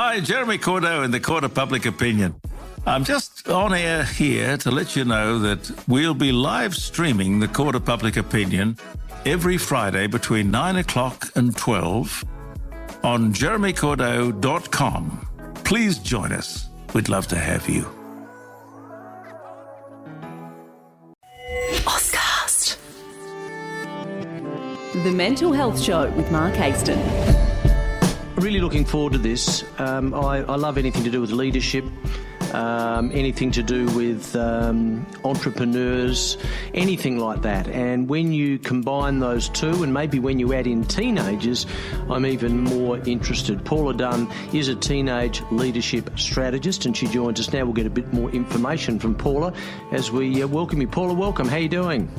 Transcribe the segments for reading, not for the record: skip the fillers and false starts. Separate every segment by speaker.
Speaker 1: Hi, Jeremy Cordeaux in the Court of Public Opinion. I'm just on air here to let you know that we'll be live streaming the Court of Public Opinion every Friday between 9 o'clock and 12 on jeremycordeaux.com. Please join us. We'd love to have you.
Speaker 2: Oscast. The Mental Health Show with Mark Haston.
Speaker 3: Really looking forward to this. I love anything to do with leadership, anything to do with entrepreneurs, anything like that. And when you combine those two, and maybe when you add in teenagers, I'm even more interested. Paula Dunn is a teenage leadership strategist, and she joins us now. We'll get a bit more information from Paula as we welcome you. Paula, welcome. How are you doing?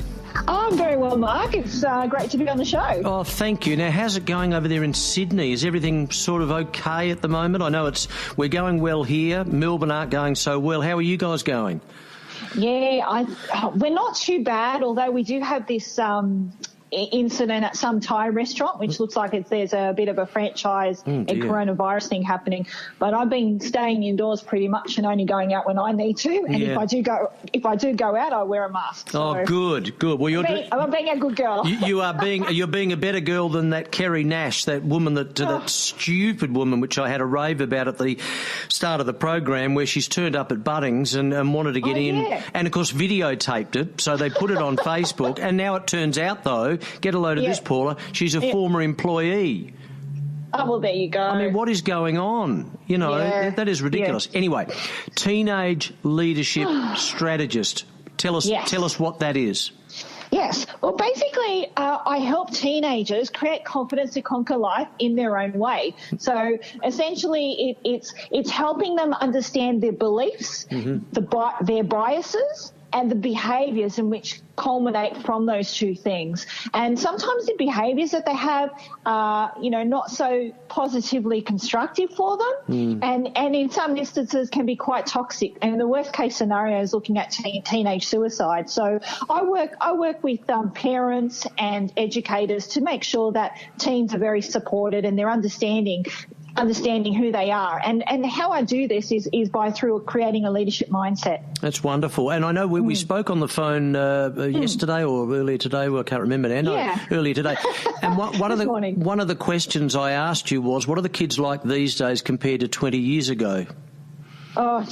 Speaker 4: I'm very well, Mark. It's great to be on the show.
Speaker 3: Oh, thank you. Now, how's it going over there in Sydney? Is everything sort of okay at the moment? I know we're going well here. Melbourne aren't going so well. How are you guys going?
Speaker 4: Yeah, we're not too bad, although we do have this incident at some Thai restaurant, which looks like there's a bit of a franchise and coronavirus thing happening. But I've been staying indoors pretty much and only going out when I need to. And if I do go out, I wear a mask. So
Speaker 3: oh, good. Well,
Speaker 4: I'm being a good girl.
Speaker 3: You're being a better girl than that Kerry Nash, that woman, that stupid woman, which I had a rave about at the start of the program, where she's turned up at Bunnings and wanted to get in, and of course videotaped it. So they put it on Facebook, and now it turns out though. Get a load of this, Paula. She's a former employee.
Speaker 4: Oh, well, there you go.
Speaker 3: I mean, what is going on? You know, that is ridiculous. Yeah. Anyway, teenage leadership strategist. Tell us what that is.
Speaker 4: Yes. Well, basically, I help teenagers create confidence to conquer life in their own way. So essentially, it's helping them understand their beliefs, their biases, and the behaviours in which culminate from those two things. And sometimes the behaviours that they have are, not so positively constructive for them, and in some instances can be quite toxic. And the worst case scenario is looking at teenage suicide. So I work with parents and educators to make sure that teens are very supported and they're understanding who they are. And how I do this is through creating a leadership mindset. That's
Speaker 3: wonderful. And I know we spoke on the phone yesterday or earlier today. Well, I can't remember now. No, earlier today. And one of the questions I asked you was, what are the kids like these days compared to 20 years ago?
Speaker 4: Oh,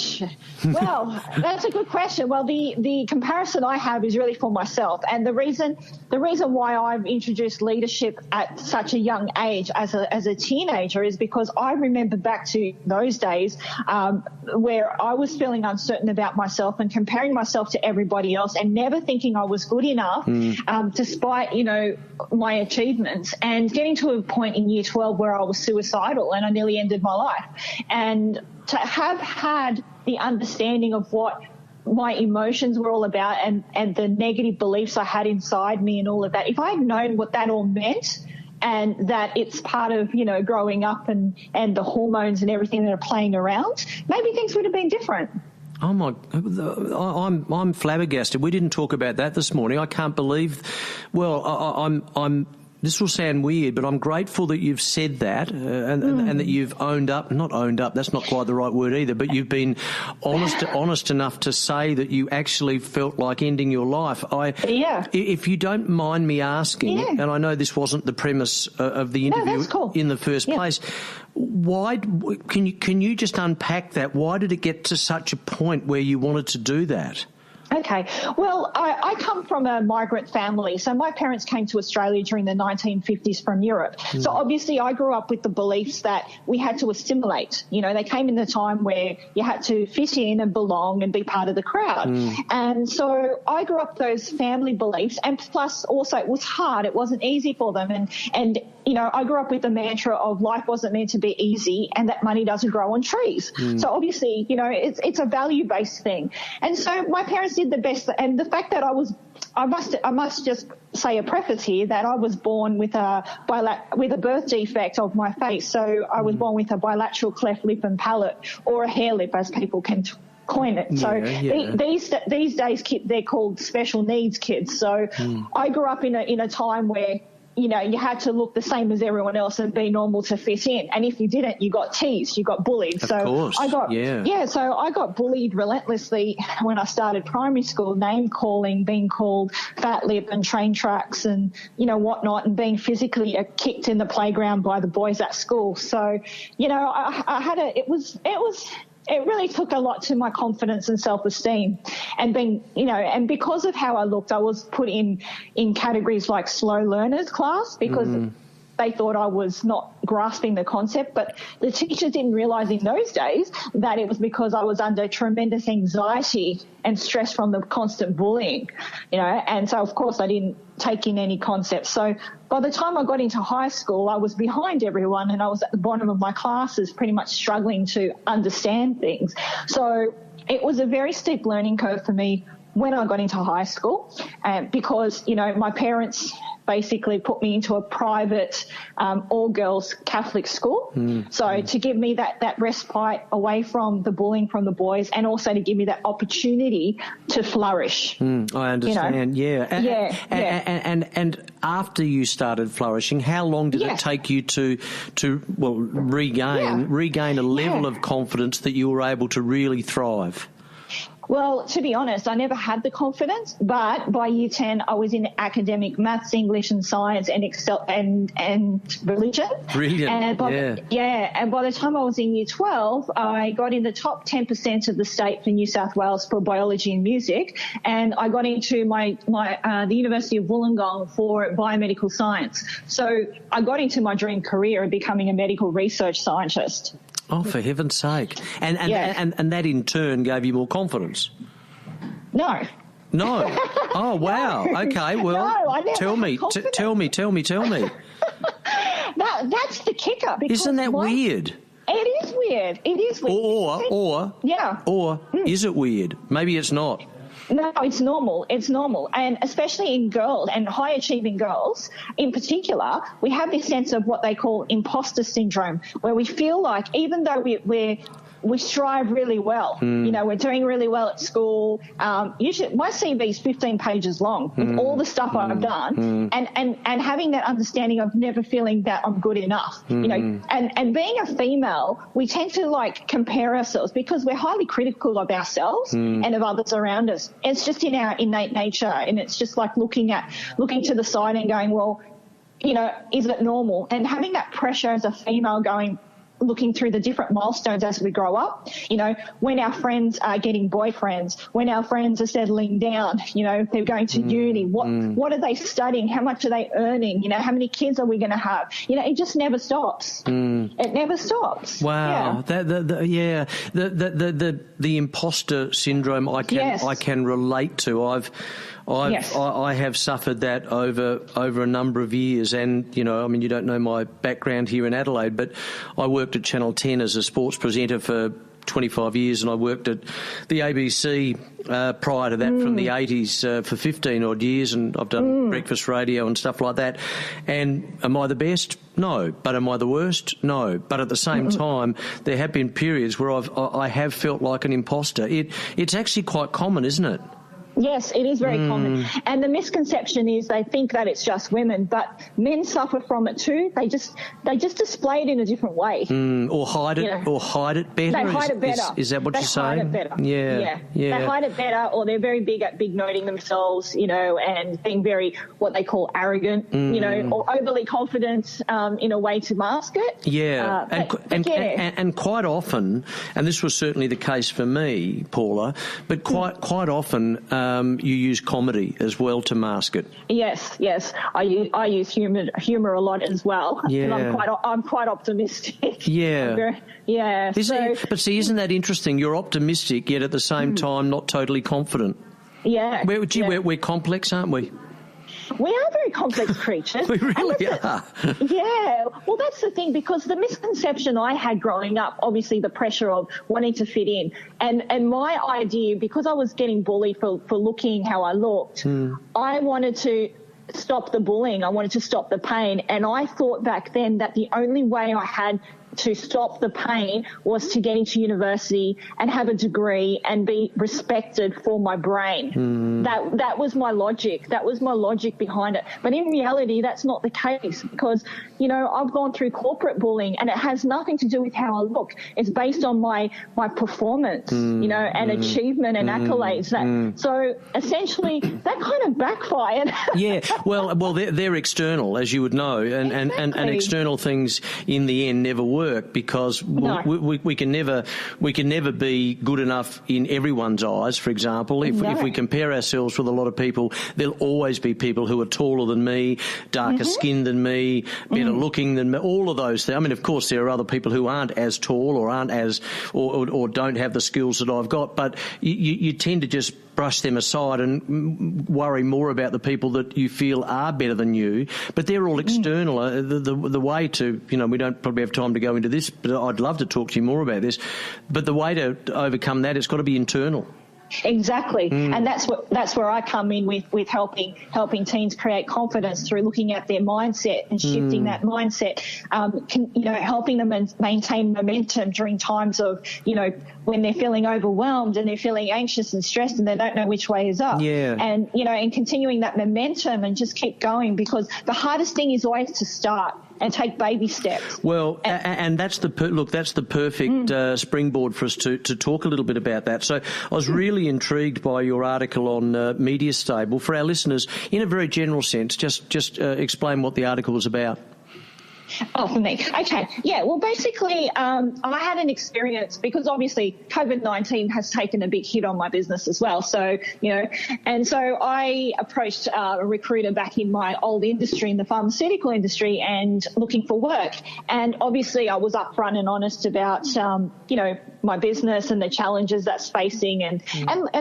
Speaker 4: well, that's a good question. Well, the comparison I have is really for myself, and the reason why I've introduced leadership at such a young age as a teenager is because I remember back to those days where I was feeling uncertain about myself and comparing myself to everybody else and never thinking I was good enough, despite my achievements, and getting to a point in year 12 where I was suicidal and I nearly ended my life. And to have had the understanding of what my emotions were all about and the negative beliefs I had inside me and all of that, if I had known what that all meant and that it's part of, growing up and the hormones and everything that are playing around, maybe things would have been different.
Speaker 3: Oh my! I'm flabbergasted. We didn't talk about that this morning. I can't believe. Well, I'm. This will sound weird, but I'm grateful that you've said that and that you've owned up. Not owned up. That's not quite the right word either. But you've been honest enough to say that you actually felt like ending your life. If you don't mind me asking, and I know this wasn't the premise of the interview in the first place. Why can you just unpack that? Why did it get to such a point where you wanted to do that?
Speaker 4: Okay. Well, I come from a migrant family. So my parents came to Australia during the 1950s from Europe. So obviously I grew up with the beliefs that we had to assimilate. They came in the time where you had to fit in and belong and be part of the crowd. And so I grew up those family beliefs, and plus also it was hard. It wasn't easy for them. And I grew up with the mantra of life wasn't meant to be easy and that money doesn't grow on trees. So obviously, it's a value-based thing. And so my parents did the best, and the fact that I must just say a preface here that I was born with a birth defect of my face. So I was born with a bilateral cleft lip and palate, or a hair lip as people can coin it. So these days they're called special needs kids. So I grew up in a time where you had to look the same as everyone else and be normal to fit in. And if you didn't, you got teased, you got bullied.
Speaker 3: Of course.
Speaker 4: So I got bullied relentlessly when I started primary school, name calling, being called fat lip and train tracks and, whatnot, and being physically kicked in the playground by the boys at school. So, I had it really took a lot to my confidence and self-esteem, and and because of how I looked, I was put in categories like slow learners class because they thought I was not grasping the concept. But the teachers didn't realise in those days that it was because I was under tremendous anxiety and stress from the constant bullying, and so of course I didn't take in any concepts. So by the time I got into high school, I was behind everyone and I was at the bottom of my classes, pretty much struggling to understand things. So it was a very steep learning curve for me when I got into high school, because, my parents basically put me into a private all-girls Catholic school. So to give me that respite away from the bullying from the boys, and also to give me that opportunity to flourish.
Speaker 3: I understand, And after you started flourishing, how long did it take you to regain a level of confidence that you were able to really thrive?
Speaker 4: Well, to be honest, I never had the confidence, but by year 10, I was in academic maths, English and science and religion.
Speaker 3: Brilliant.
Speaker 4: And by the time I was in year 12, I got in the top 10% of the state for New South Wales for biology and music, and I got into the University of Wollongong for biomedical science. So I got into my dream career of becoming a medical research scientist.
Speaker 3: Oh, for heaven's sake. And that in turn gave you more confidence?
Speaker 4: No.
Speaker 3: Oh, wow. Okay, well, tell me.
Speaker 4: That's the kicker.
Speaker 3: Isn't that weird?
Speaker 4: It is weird.
Speaker 3: Or is it weird? Maybe it's not.
Speaker 4: No, it's normal. It's normal. And especially in girls and high-achieving girls in particular, we have this sense of what they call imposter syndrome, where we feel like even though we strive really well, we're doing really well at school. Usually my CV is 15 pages long with all the stuff I've done, and having that understanding of never feeling that I'm good enough, and being a female, we tend to compare ourselves because we're highly critical of ourselves and of others around us. It's just in our innate nature, and it's just like looking to the side and going, well, is it normal? And having that pressure as a female looking through the different milestones as we grow up, when our friends are getting boyfriends, when our friends are settling down, they're going to uni, what are they studying, how much are they earning, how many kids are we going to have, it just never stops. It never stops.
Speaker 3: Wow. The imposter syndrome I can relate to. I have suffered that over a number of years, and you don't know my background here in Adelaide, but I worked at Channel 10 as a sports presenter for 25 years, and I worked at the ABC prior to that from the 80s for 15 odd years, and I've done breakfast radio and stuff like that. And am I the best? No. But am I the worst? No. But at the same time, there have been periods where I have felt like an imposter. It's actually quite common, isn't it?
Speaker 4: Yes, it is very common. And the misconception is they think that it's just women, but men suffer from it too. They just display it in a different way.
Speaker 3: Or hide it, or hide it better.
Speaker 4: They hide it better.
Speaker 3: Is that what you're saying?
Speaker 4: They hide it better.
Speaker 3: Yeah.
Speaker 4: They hide it better, or they're very big at big-noting themselves, and being very, what they call arrogant, or overly confident in a way to mask it.
Speaker 3: Yeah. And quite often, and this was certainly the case for me, Paula, but quite often you use comedy as well to mask it. Yes.
Speaker 4: I use humour a lot as well.
Speaker 3: Yeah.
Speaker 4: And I'm quite optimistic.
Speaker 3: Yeah. But see, isn't that interesting? You're optimistic, yet at the same time not totally confident.
Speaker 4: Yeah.
Speaker 3: We're complex, aren't we?
Speaker 4: We are very complex creatures.
Speaker 3: We really are.
Speaker 4: Yeah. Well, that's the thing, because the misconception I had growing up, obviously the pressure of wanting to fit in, and my idea, because I was getting bullied for looking how I looked, I wanted to stop the bullying. I wanted to stop the pain. And I thought back then that the only way I had to stop the pain was to get into university and have a degree and be respected for my brain. That was my logic. That was my logic behind it. But in reality, that's not the case because, you know, I've gone through corporate bullying and it has nothing to do with how I look. It's based on my performance, you know, and achievement and accolades. So essentially that kind of backfired.
Speaker 3: Yeah, well, they're external, as you would know, and external things in the end never work because we can never be good enough in everyone's eyes. For example, if we compare ourselves with a lot of people, there'll always be people who are taller than me, darker skinned than me, better looking than me, all of those things. I mean, of course, there are other people who aren't as tall or aren't as or don't have the skills that I've got, but you tend to just brush them aside and worry more about the people that you feel are better than you. But they're all external. The way to, you know, we don't probably have time to go into this, but I'd love to talk to you more about this. But the way to overcome that, it's got to be internal.
Speaker 4: Exactly, and that's where I come in with helping teens create confidence through looking at their mindset and shifting that mindset. Helping them maintain momentum during times of, you know, when they're feeling overwhelmed and they're feeling anxious and stressed and they don't know which way is up. Yeah. And you know, and continuing that momentum and just keep going because the hardest thing is always to start and take baby steps. Well,
Speaker 3: and that's the perfect springboard for us to talk a little bit about that. So I was really intrigued by your article on Media Stable. For our listeners, in a very general sense, just explain what the article was about.
Speaker 4: Oh, for me. Okay. Yeah. Well, basically, I had an experience because obviously COVID-19 has taken a big hit on my business as well. So, you know, and so I approached a recruiter back in my old industry, in the pharmaceutical industry, and looking for work. And obviously I was upfront and honest about, you know, my business and the challenges that's facing and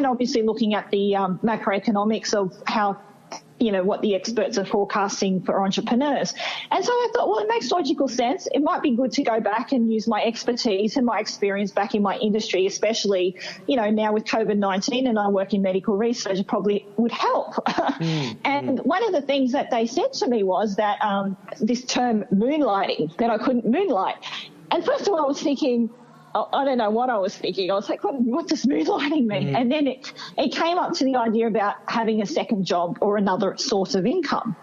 Speaker 4: obviously looking at the macroeconomics of how, you know, what the experts are forecasting for entrepreneurs. And so I thought, well, it makes logical sense. It might be good to go back and use my expertise and my experience back in my industry, especially, you know, now with COVID-19 and I work in medical research, it probably would help. And one of the things that they said to me was that this term moonlighting, that I couldn't moonlight. And first of all, I was thinking, I don't know what I was thinking. I was like, what does moonlighting mean? And then it came up to the idea about having a second job or another source of income.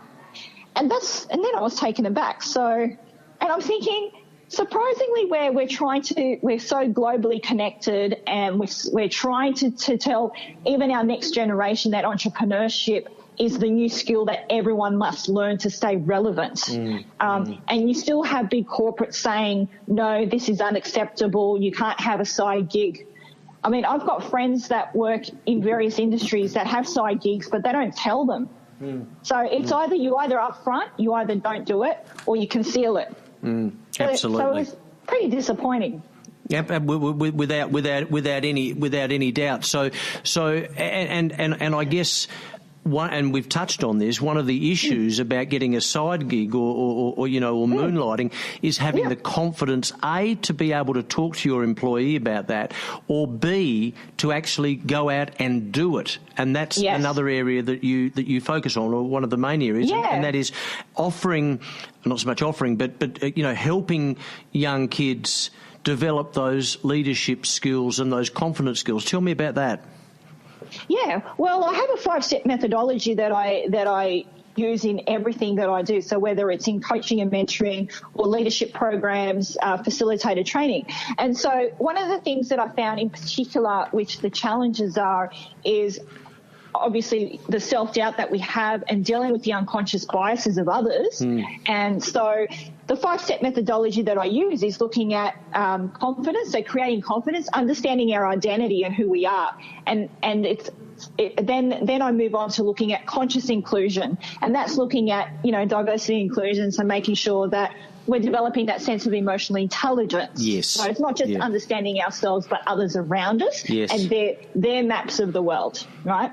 Speaker 4: And then I was taken aback. So, and I'm thinking, surprisingly, we're so globally connected and we're trying to tell even our next generation that entrepreneurship is the new skill that everyone must learn to stay relevant. And you still have big corporates saying, no, this is unacceptable. You can't have a side gig. I mean, I've got friends that work in various industries that have side gigs, but they don't tell them. So it's either upfront, you either don't do it, or you conceal it.
Speaker 3: Absolutely.
Speaker 4: So it's pretty disappointing.
Speaker 3: Yeah, without any doubt. So and I guess. And we've touched on this. One of the issues about getting a side gig or moonlighting is having the confidence, A, to be able to talk to your employee about that, or B, to actually go out and do it. And that's another area that you focus on, or one of the main areas, and that is not so much offering, but helping young kids develop those leadership skills and those confidence skills. Tell me about that.
Speaker 4: Yeah, well, I have a 5-step methodology that I use in everything that I do. So whether it's in coaching and mentoring or leadership programs, facilitated training. And so one of the things that I found in particular, which the challenges are, is obviously the self-doubt that we have and dealing with the unconscious biases of others. And so the 5-step methodology that I use is looking at confidence, so creating confidence, understanding our identity and who we are. And then I move on to looking at conscious inclusion, and that's looking at, you know, diversity and inclusion, so making sure that we're developing that sense of emotional intelligence.
Speaker 3: Yes.
Speaker 4: So it's not just understanding ourselves, but others around us and their maps of the world, right?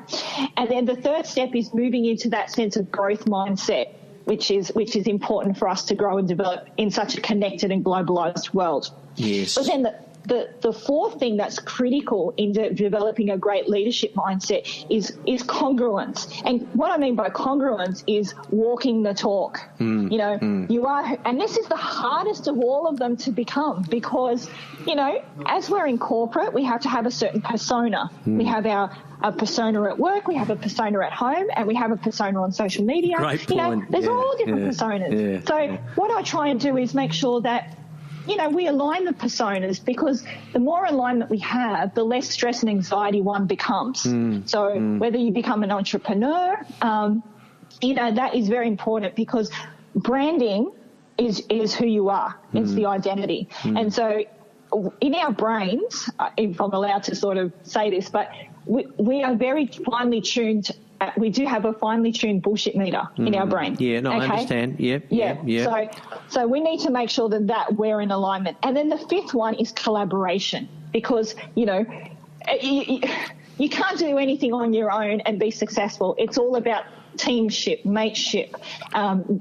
Speaker 4: And then the third step is moving into that sense of growth mindset, which is important for us to grow and develop in such a connected and globalized world.
Speaker 3: Yes.
Speaker 4: But then the fourth thing that's critical in developing a great leadership mindset is congruence. And what I mean by congruence is walking the talk. You are, and this is the hardest of all of them to become, because, as we're in corporate, we have to have a certain persona. We have a persona at work, we have a persona at home, and we have a persona on social media.
Speaker 3: Great point.
Speaker 4: There's all different personas. So what I try and do is make sure that we align the personas, because the more alignment we have, the less stress and anxiety one becomes. So whether you become an entrepreneur, that is very important, because branding is who you are. It's the identity. And so in our brains, if I'm allowed to sort of say this, but we are very finely tuned. We do have a finely tuned bullshit meter in our brain.
Speaker 3: Yeah, no, I understand. Yeah.
Speaker 4: So we need to make sure that we're in alignment. And then the fifth one is collaboration, because, you can't do anything on your own and be successful. It's all about teamship, mateship,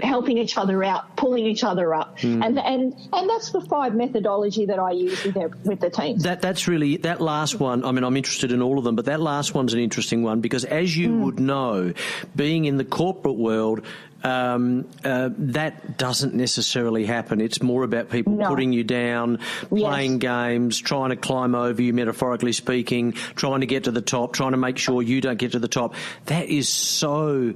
Speaker 4: helping each other out, pulling each other up. And that's the 5 methodology that I use with the teams.
Speaker 3: That's really, that last one, I mean, I'm interested in all of them, but that last one's an interesting one, because as you would know, being in the corporate world, that doesn't necessarily happen. It's more about people putting you down, playing games, trying to climb over you, metaphorically speaking, trying to get to the top, trying to make sure you don't get to the top. That is so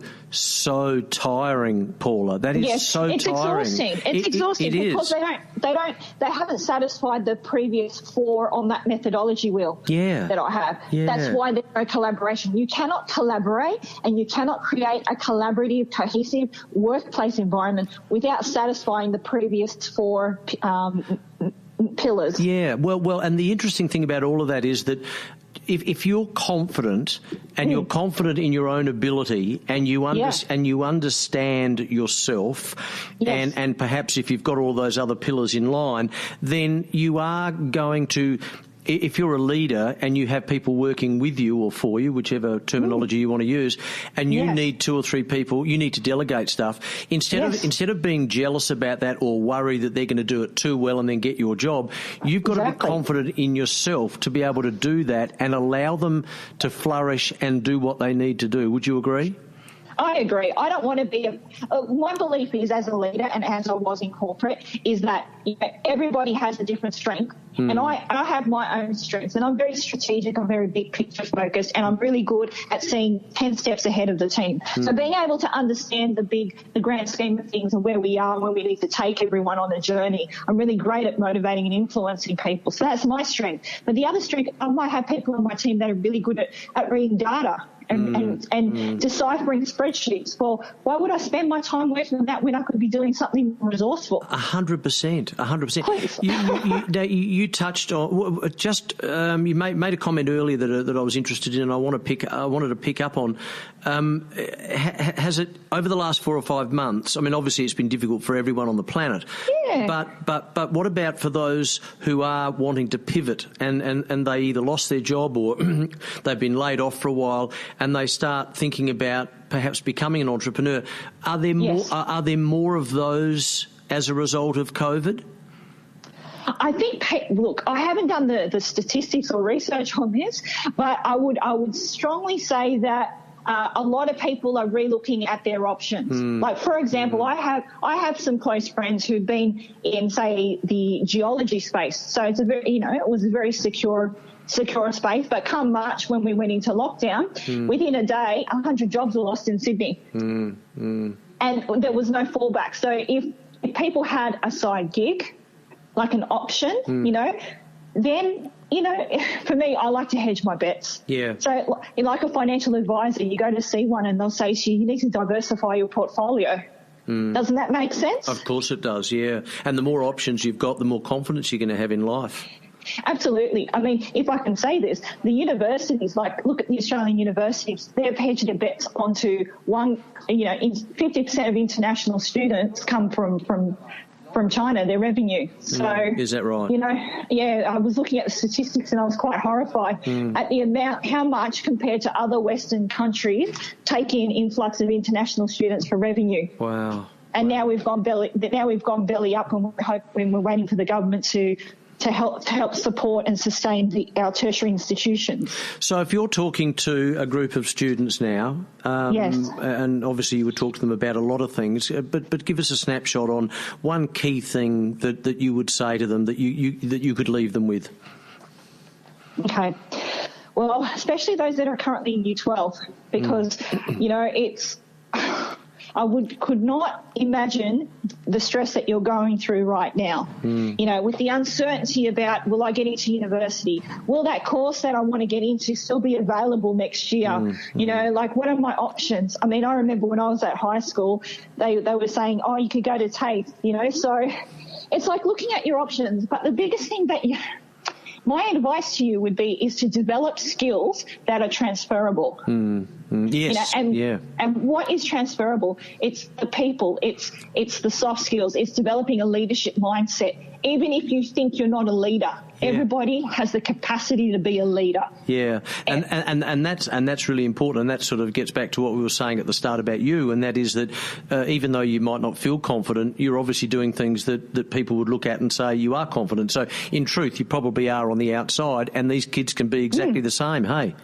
Speaker 3: tiring, Paula. That is so tiring.
Speaker 4: Exhausting. It's exhausting because they haven't satisfied the previous 4 on that methodology wheel that I have. Yeah. That's why there's no collaboration. You cannot collaborate, and you cannot create a collaborative, cohesive workplace environment without satisfying the previous 4 pillars.
Speaker 3: Yeah, well, and the interesting thing about all of that is that if you're confident, and you're confident in your own ability, and you understand yourself, and perhaps if you've got all those other pillars in line, then you are going to, if you're a leader and you have people working with you or for you, whichever terminology you want to use, and you need 2 or 3 people, you need to delegate stuff. Instead of being jealous about that or worry that they're going to do it too well and then get your job, you've got to be confident in yourself to be able to do that and allow them to flourish and do what they need to do. Would you agree?
Speaker 4: I agree. I don't want to be my belief is, as a leader and as I was in corporate, is that everybody has a different strength. And I have my own strengths, and I'm very strategic, I'm very big picture focused, and I'm really good at seeing 10 steps ahead of the team. So being able to understand the grand scheme of things and where we are and where we need to take everyone on the journey, I'm really great at motivating and influencing people. So that's my strength. But the other strength, I might have people on my team that are really good at reading data and deciphering spreadsheets. Well, why would I spend my time working on that when I could be doing something resourceful?
Speaker 3: 100%. You touched on you made a comment earlier that I was interested in, and I wanted to pick up on. Has it, over the last 4 or 5 months? I mean, obviously it's been difficult for everyone on the planet. Yeah. But what about for those who are wanting to pivot and they either lost their job or they've been laid off for a while, and they start thinking about perhaps becoming an entrepreneur? Are there more of those as a result of COVID?
Speaker 4: I think, look, I haven't done the statistics or research on this, but I would strongly say that a lot of people are relooking at their options. Like, for example, I have some close friends who've been in, say, the geology space. So it's a very, it was a very secure space. But come March, when we went into lockdown, within a day, 100 jobs were lost in Sydney. And there was no fallback. So if people had a side gig, like an option, then, for me, I like to hedge my bets. Yeah. So like a financial advisor, you go to see one and they'll say to you, you need to diversify your portfolio. Doesn't that make sense?
Speaker 3: Of course it does, yeah. And the more options you've got, the more confidence you're going to have in life.
Speaker 4: Absolutely. I mean, if I can say this, the universities, like look at the Australian universities, they've hedged their bets onto 50% of international students come from China, their revenue. So
Speaker 3: is that right?
Speaker 4: I was looking at the statistics and I was quite horrified at the amount, how much compared to other Western countries take in influx of international students for revenue.
Speaker 3: Wow.
Speaker 4: And now we've gone belly up, and we're waiting for the government to to help support and sustain our tertiary institutions.
Speaker 3: So if you're talking to a group of students now,
Speaker 4: yes,
Speaker 3: and obviously you would talk to them about a lot of things, but give us a snapshot on one key thing that you would say to them that you could leave them with.
Speaker 4: Okay. Well, especially those that are currently in Year 12, because, it's... could not imagine the stress that you're going through right now. With the uncertainty about, will I get into university? Will that course that I want to get into still be available next year? What are my options? I mean, I remember when I was at high school, they were saying, oh, you could go to TAFE, so it's like looking at your options. But the biggest thing my advice to you would be is to develop skills that are transferable.
Speaker 3: Yes.
Speaker 4: And what is transferable? It's the people. It's the soft skills. It's developing a leadership mindset. Even if you think you're not a leader, everybody has the capacity to be a leader. Yeah,
Speaker 3: and that's really important. And that sort of gets back to what we were saying at the start about you, and that is that even though you might not feel confident, you're obviously doing things that people would look at and say you are confident. So in truth, you probably are on the outside, and these kids can be exactly the same. Hey.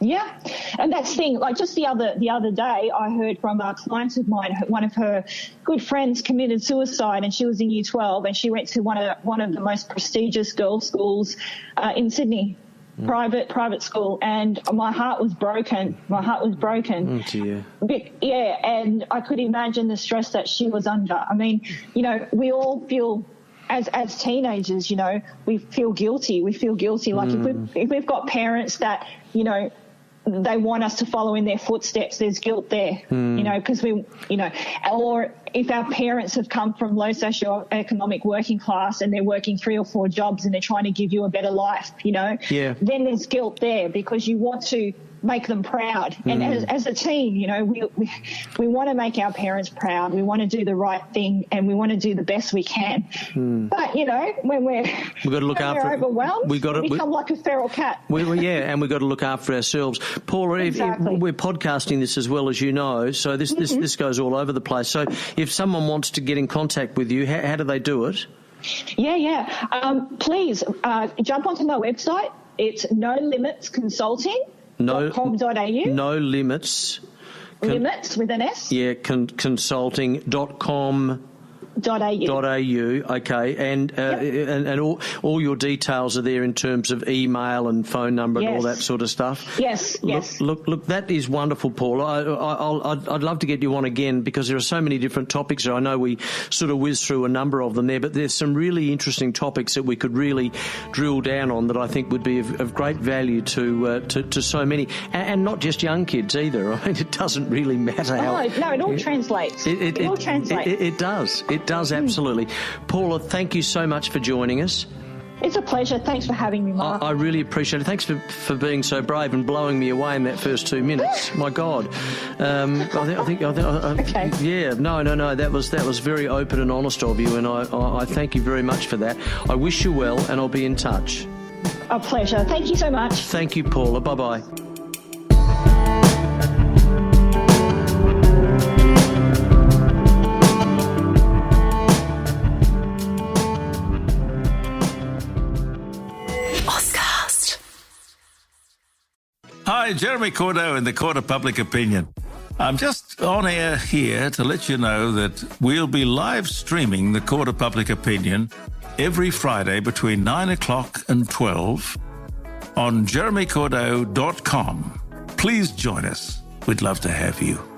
Speaker 4: Yeah, and that's the thing. Like just the other day, I heard from a client of mine, one of her good friends committed suicide, and she was in Year 12, and she went to one of the most prestigious girls' schools in Sydney, private school, and my heart was broken.
Speaker 3: Oh dear.
Speaker 4: And I could imagine the stress that she was under. I mean, we all feel. As teenagers, we feel guilty. Like if we've got parents that, they want us to follow in their footsteps, there's guilt there, because or if our parents have come from low socioeconomic working class and they're working 3 or 4 jobs and they're trying to give you a better life, then there's guilt there because you want to make them proud. And as a teen, we want to make our parents proud. We want to do the right thing and we want to do the best we can. But, when we've got to look after, we're overwhelmed, we become like a feral cat.
Speaker 3: And we've got to look after ourselves. Paula,
Speaker 4: exactly.
Speaker 3: We're podcasting this as well as you know, so this goes all over the place. So if someone wants to get in contact with you, how do they do it?
Speaker 4: Please jump onto my website. It's No Limits Consulting. .com.au.
Speaker 3: No limits.
Speaker 4: Limits with an S.
Speaker 3: Yeah, consulting.com. .au, okay, and all your details are there in terms of email and phone number and all that sort of stuff.
Speaker 4: Yes.
Speaker 3: Look, that is wonderful, Paula. I'd love to get you on again because there are so many different topics. I know we sort of whizzed through a number of them there, but there's some really interesting topics that we could really drill down on that I think would be of great value to so many, and not just young kids either. I mean, it doesn't really matter how.
Speaker 4: No, it all translates. It all translates.
Speaker 3: It does. It does, absolutely. Paula, thank you so much for joining us.
Speaker 4: It's a pleasure. Thanks for having me, Mark.
Speaker 3: I really appreciate it. Thanks for being so brave and blowing me away in that first 2 minutes. My God. I think.
Speaker 4: Okay.
Speaker 3: Yeah. No. That was very open and honest of you, and I thank you very much for that. I wish you well, and I'll be in touch.
Speaker 4: A pleasure. Thank you so much.
Speaker 3: Thank you, Paula. Bye-bye.
Speaker 1: Hi, Jeremy Cordeaux in the Court of Public Opinion. I'm just on air here to let you know that we'll be live streaming the Court of Public Opinion every Friday between 9 o'clock and 12 on jeremycordeaux.com. Please join us. We'd love to have you.